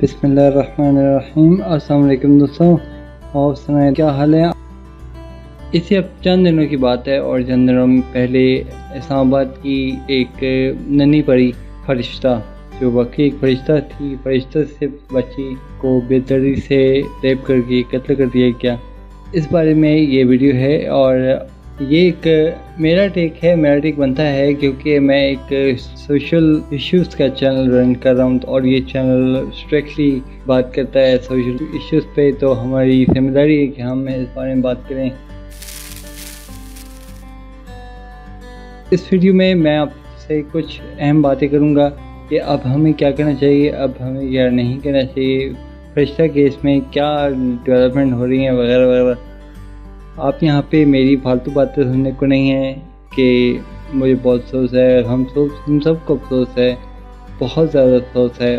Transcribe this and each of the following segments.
بسم اللہ الرحمن الرحیم۔ السلام علیکم دوستوں، اور سنائیں کیا حال ہے؟ اسی اب چند دنوں کی بات ہے، اور چند دنوں پہلے اسلام آباد کی ایک ننھی پری فرشتہ، جو واقعی ایک فرشتہ تھی، فرشتہ سے بچی کو بے دردی سے ریپ کر کے قتل کر دیا گیا۔ اس بارے میں یہ ویڈیو ہے، اور یہ ایک میرا ٹیک بنتا ہے کیونکہ میں ایک سوشل ایشوز کا چینل رن کر رہا ہوں، اور یہ چینل اسٹریکٹلی بات کرتا ہے سوشل ایشوز پہ، تو ہماری ذمہ داری ہے کہ ہم اس بارے میں بات کریں۔ اس ویڈیو میں آپ سے کچھ اہم باتیں کروں گا کہ اب ہمیں کیا کرنا چاہیے، اب ہمیں کیا نہیں کرنا چاہیے، فرشتہ کیس میں کیا ڈیولپمنٹ ہو رہی ہیں وغیرہ وغیرہ۔ آپ یہاں پہ میری فالتو باتیں سننے کو نہیں ہیں کہ مجھے بہت افسوس ہے، ہم سب کو افسوس ہے، بہت زیادہ افسوس ہے،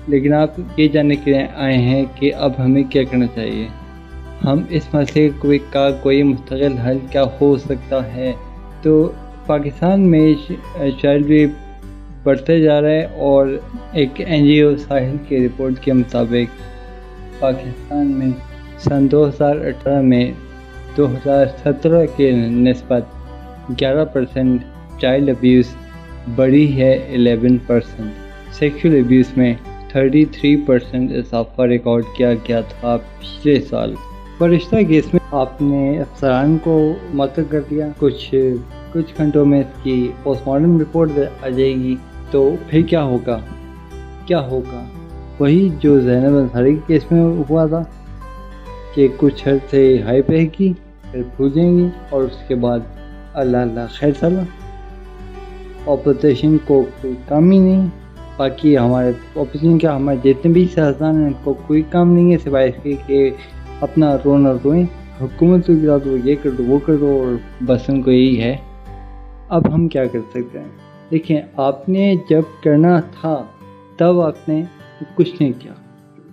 لیکن آپ یہ جاننے کے لیے آئے ہیں کہ اب ہمیں کیا کرنا چاہیے، ہم اس مسئلے کا کوئی مستقل حل کیا ہو سکتا ہے۔ تو پاکستان میں چائلڈ ریپ بڑھتے جا رہا ہے، اور ایک NGO ساحل کی رپورٹ کے مطابق پاکستان میں سن 2018 میں 2017 کے نسبت 11% چائلڈ ابیوز بڑھی ہے، 11% سیکشول ابیوز میں 33% اضافہ ریکارڈ کیا گیا تھا پچھلے سال۔ فرشتہ کیس میں آپ نے افسران کو معطل کر دیا، کچھ گھنٹوں میں اس کی پوسٹ مارٹم رپورٹ آ جائے گی، تو پھر کیا ہوگا؟ وہی جو زینب انصاری کے کیس میں ہوا تھا کہ کچھ عرصے ہائپ رہے گی، پھر بھول جائیں گی، اور اس کے بعد اللہ خیر سلام۔ اپوزیشن کو کوئی کام ہی نہیں، باقی ہمارے اپوزیشن کیا، ہمارے جتنے بھی سیاستدان ہیں ان کو کوئی کام نہیں ہے سوائے اس کے کہ اپنا رونا روئیں، حکومت کو گرا دو، یہ کر دو وہ کر دو، اور بس ان کو یہی ہے۔ اب ہم کیا کر سکتے ہیں؟ دیکھیں، آپ نے جب کرنا تھا تب آپ نے کچھ نہیں کیا۔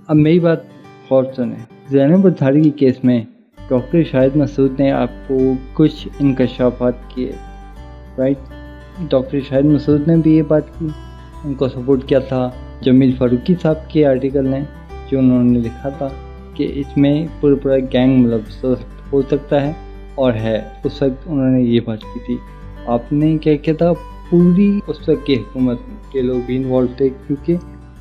اب میری بات غور سنیں، زینب انصاری کے کیس میں ڈاکٹر شاہد مسعود نے آپ کو کچھ انکشافات کیے، رائٹ؟ ڈاکٹر شاہد مسعود نے بھی یہ بات کی، ان کو سپورٹ کیا تھا جمیل فاروقی صاحب کے آرٹیکل نے، جو انہوں نے لکھا تھا کہ اس میں پورا گینگ ملوث ہو سکتا ہے، اور ہے۔ اس وقت انہوں نے یہ بات کی تھی۔ آپ نے کیا کیا تھا، پوری اس وقت کی حکومت کے لوگ بھی انوالو تھے، کیونکہ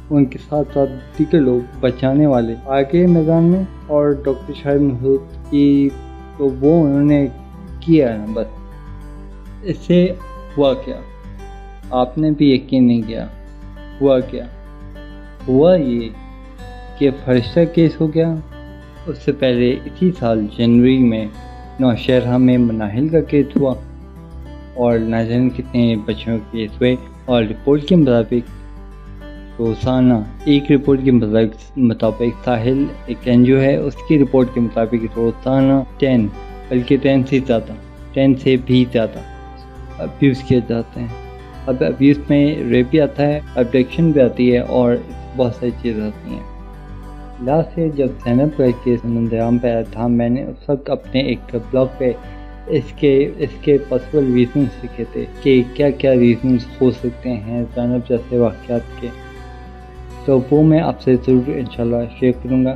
ان کے ساتھ دیگر لوگ بچانے والے آگے میدان میں، اور ڈاکٹر شاہد مسعود کی تو وہ انہوں نے کیا ہے بس۔ اس سے ہوا کیا؟ آپ نے بھی یقین نہیں کیا۔ ہوا یہ کہ فرشتہ کیس ہو گیا۔ اس سے پہلے اسی سال جنوری میں نوشہرہ میں مناہل کا کیس ہوا، اور نہ جانے کتنے بچوں کے کیس ہوئے، اور رپورٹ کے مطابق روزانہ ایک رپورٹ کے مطابق ساحل ایک NGO ہے، اس کی رپورٹ کے مطابق روزانہ 10 بلکہ 10 سے بھی زیادہ ابیوز کیے جاتے ہیں۔ اب ابیوز میں ریپ بھی آتا ہے، ابڈکشن بھی آتی ہے، اور بہت ساری چیزیں آتی ہیں۔ لاسٹ سے جب زینب کا کیس منظرعام پہ آیا تھا، میں نے اس وقت اپنے ایک بلاگ پہ اس کے پاسبل ریزنز لکھے تھے کہ کیا ریزنز ہو سکتے ہیں زینب جیسے واقعات کے، تو وہ میں آپ سے ضرور انشاءاللہ شیئر کروں گا۔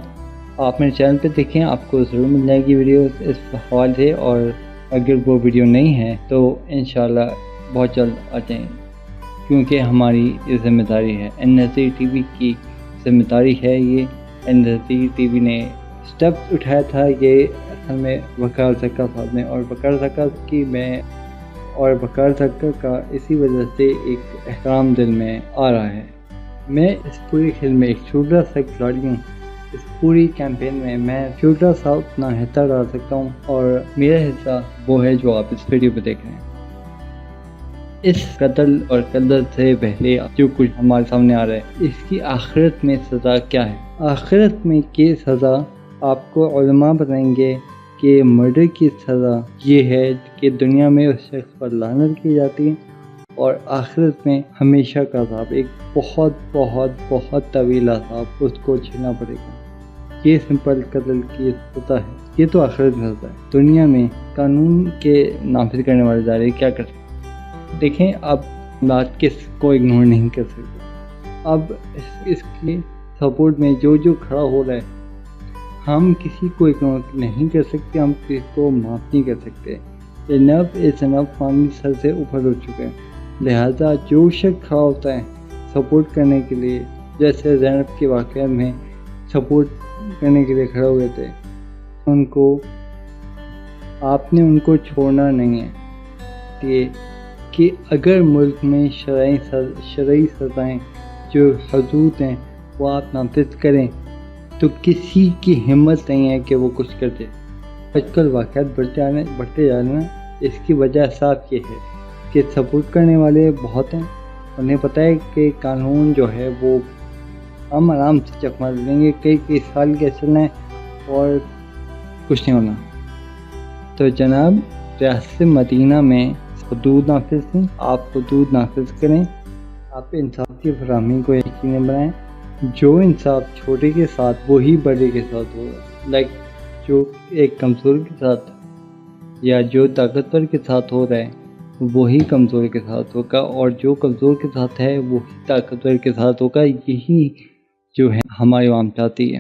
آپ میرے چینل پہ دیکھیں، آپ کو ضرور مل جائے گی ویڈیو اس حوالے سے، اور اگر وہ ویڈیو نہیں ہے تو انشاءاللہ بہت جلد آ جائیں، کیونکہ ہماری یہ ذمہ داری ہے، النظیر ٹی وی کی ذمہ داری ہے یہ۔ النظیر ٹی وی نے اسٹیپ اٹھایا تھا، یہ اصل میں وقار زکا صاحب نے، اور وقار زکا کا اسی وجہ سے ایک احترام دل میں آ رہا ہے۔ میں اس پوری کھیل میں ایک چھوٹا سا کھلاڑی ہوں، اس پوری کیمپین میں چھوٹا سا اپنا حصہ ڈال سکتا ہوں، اور میرا حصہ وہ ہے جو آپ اس ویڈیو پہ دیکھ رہے ہیں۔ اس قتل اور قدر سے پہلے جو کچھ ہمارے سامنے آ رہا ہے، اس کی آخرت میں سزا کیا ہے؟ آخرت میں کی سزا آپ کو علماء بتائیں گے کہ مرڈر کی سزا یہ ہے کہ دنیا میں اس شخص پر لعنت کی جاتی ہے، اور آخرت میں ہمیشہ کا عذاب، ایک بہت بہت بہت طویل عذاب اس کو جھیلنا پڑے گا۔ یہ سمپل قتل کی سزا ہے، یہ تو آخرت میں سزا ہے۔ دنیا میں قانون کے نافذ کرنے والے ادارے کیا کر سکتے؟ دیکھیں، اب بات کس کو اگنور نہیں کر سکتے۔ اب اس کی سپورٹ میں جو جو کھڑا ہو رہا ہے، ہم کسی کو اگنور نہیں کر سکتے، ہم کسی کو معاف نہیں کر سکتے۔ انف از انف پانی سر سے اوپر ہو چکا ہے، لہٰذا جو شخص کھڑا ہوتا ہے سپورٹ کرنے کے لیے، جیسے زینب کے واقعہ میں سپورٹ کرنے کے لیے کھڑے ہوئے تھے، ان کو آپ نے ان کو چھوڑنا نہیں ہے۔ یہ کہ اگر ملک میں شرعی سزائیں جو حدود ہیں وہ آپ نافذ کریں تو کسی کی ہمت نہیں ہے کہ وہ کچھ کر دے۔ آج کل واقعات بڑھتے جا رہے ہیں، اس کی وجہ صاف یہ ہے کہ سپورٹ کرنے والے بہت ہیں، انہیں پتہ ہے کہ قانون جو ہے وہ ہم آرام سے چک مار دیں گے، کئی سال کے چلنا ہے اور کچھ نہیں ہونا۔ تو جناب، ریاست مدینہ میں حدود نافذ ہیں، آپ حدود نافذ کریں، آپ انصاف کی فراہمی کو یقینی بنائیں۔ جو انصاف چھوٹے کے ساتھ وہی بڑے کے ساتھ ہوگا، جو ایک کمزور کے ساتھ یا جو طاقتور کے ساتھ ہو رہا ہے وہی کمزور کے ساتھ ہوگا، اور جو کمزور کے ساتھ ہے وہی طاقتور کے ساتھ ہوگا۔ یہی جو ہے ہماری عوام چاہتی ہے۔